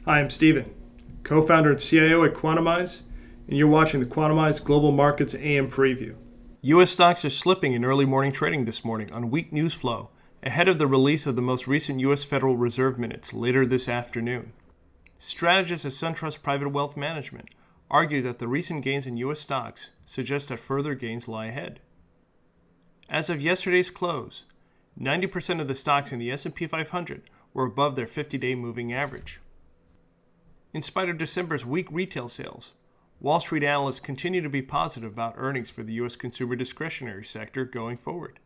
Hi, I'm Steven, co-founder and CIO at Quantamize, and you're watching the Quantamize Global Markets AM Preview. U.S. stocks are slipping in early morning trading this morning on weak news flow ahead of the release of the most recent U.S. Federal Reserve minutes later this afternoon. Strategists at SunTrust Private Wealth Management argue that the recent gains in U.S. stocks suggest that further gains lie ahead. As of yesterday's close, 90% of the stocks in the S&P 500 were above their 50-day moving average. In spite of December's weak retail sales, Wall Street analysts continue to be positive about earnings for the U.S. consumer discretionary sector going forward.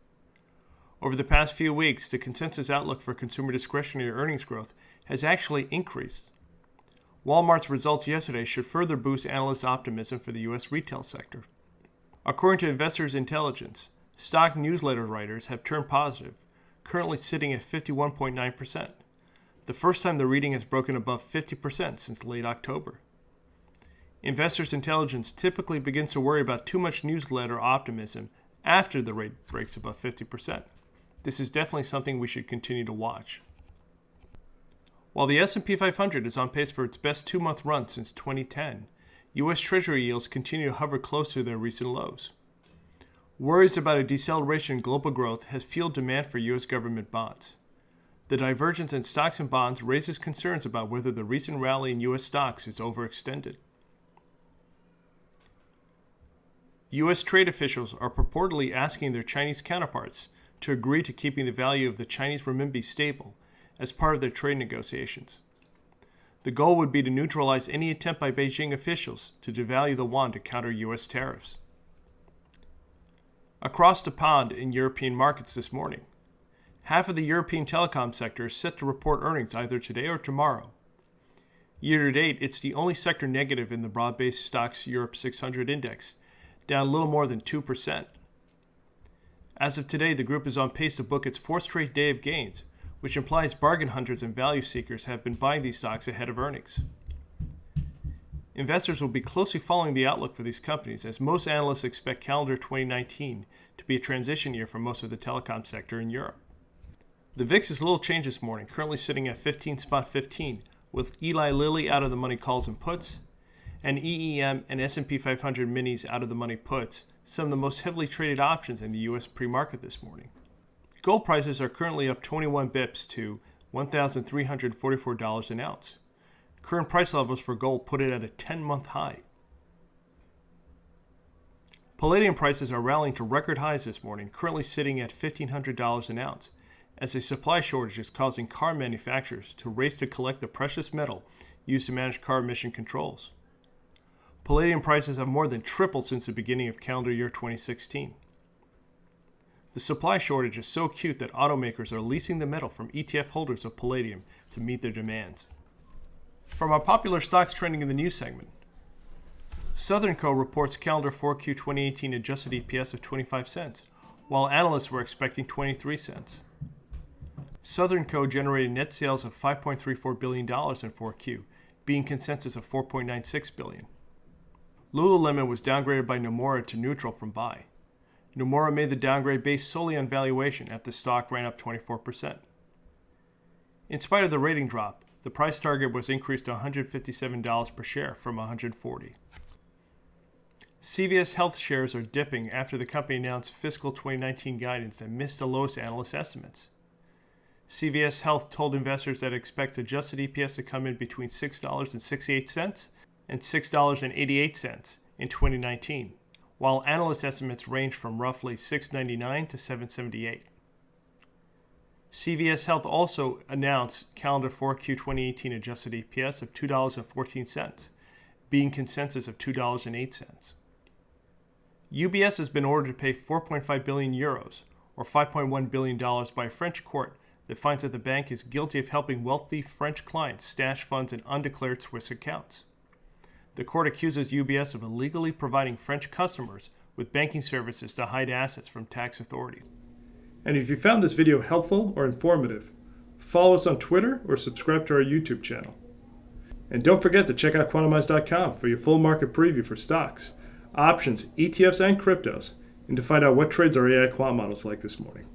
Over the past few weeks, the consensus outlook for consumer discretionary earnings growth has actually increased. Walmart's results yesterday should further boost analysts' optimism for the U.S. retail sector. According to Investors Intelligence, stock newsletter writers have turned positive, currently sitting at 51.9%. The first time the reading has broken above 50% since late October. Investors Intelligence typically begins to worry about too much newsletter optimism after the rate breaks above 50%. This is definitely something we should continue to watch. While the S&P 500 is on pace for its best two-month run since 2010, U.S. Treasury yields continue to hover close to their recent lows. Worries about a deceleration in global growth has fueled demand for U.S. government bonds. The divergence in stocks and bonds raises concerns about whether the recent rally in U.S. stocks is overextended. U.S. trade officials are purportedly asking their Chinese counterparts to agree to keeping the value of the Chinese renminbi stable as part of their trade negotiations. The goal would be to neutralize any attempt by Beijing officials to devalue the yuan to counter U.S. tariffs. Across the pond in European markets this morning, half of the European telecom sector is set to report earnings either today or tomorrow. Year to date, it's the only sector negative in the broad-based stocks Europe 600 index, down a little more than 2%. As of today, the group is on pace to book its fourth straight day of gains, which implies bargain hunters and value seekers have been buying these stocks ahead of earnings. Investors will be closely following the outlook for these companies, as most analysts expect calendar 2019 to be a transition year for most of the telecom sector in Europe. The VIX is a little changed this morning, currently sitting at 15.15, with Eli Lilly out of the money calls and puts, and EEM and S&P 500 minis out of the money puts, some of the most heavily traded options in the U.S. pre-market this morning. Gold prices are currently up 21 bips to $1,344 an ounce. Current price levels for gold put it at a 10-month high. Palladium prices are rallying to record highs this morning, currently sitting at $1,500 an ounce, as a supply shortage is causing car manufacturers to race to collect the precious metal used to manage car emission controls. Palladium prices have more than tripled since the beginning of calendar year 2016. The supply shortage is so acute that automakers are leasing the metal from ETF holders of palladium to meet their demands. From our popular stocks trending in the news segment, Southern Co. reports calendar 4Q 2018 adjusted EPS of 25 cents, while analysts were expecting 23 cents. Southern Co. generated net sales of $5.34 billion in 4Q, being consensus of $4.96 billion. Lululemon was downgraded by Nomura to neutral from buy. Nomura made the downgrade based solely on valuation after the stock ran up 24%. In spite of the rating drop, the price target was increased to $157 per share from $140. CVS Health shares are dipping after the company announced fiscal 2019 guidance that missed the lowest analyst estimates. CVS Health told investors that it expects adjusted EPS to come in between $6.68 and $6.88 in 2019, while analyst estimates range from roughly $6.99 to $7.78. CVS Health also announced calendar 4Q 2018 adjusted EPS of $2.14, being consensus of $2.08. UBS has been ordered to pay 4.5 billion euros, or $5.1 billion, by a French court that finds that the bank is guilty of helping wealthy French clients stash funds in undeclared Swiss accounts. The court accuses UBS of illegally providing French customers with banking services to hide assets from tax authorities. And if you found this video helpful or informative, follow us on Twitter or subscribe to our YouTube channel. And don't forget to check out Quantamize.com for your full market preview for stocks, options, ETFs, and cryptos, and to find out what trades our AI quant models like this morning.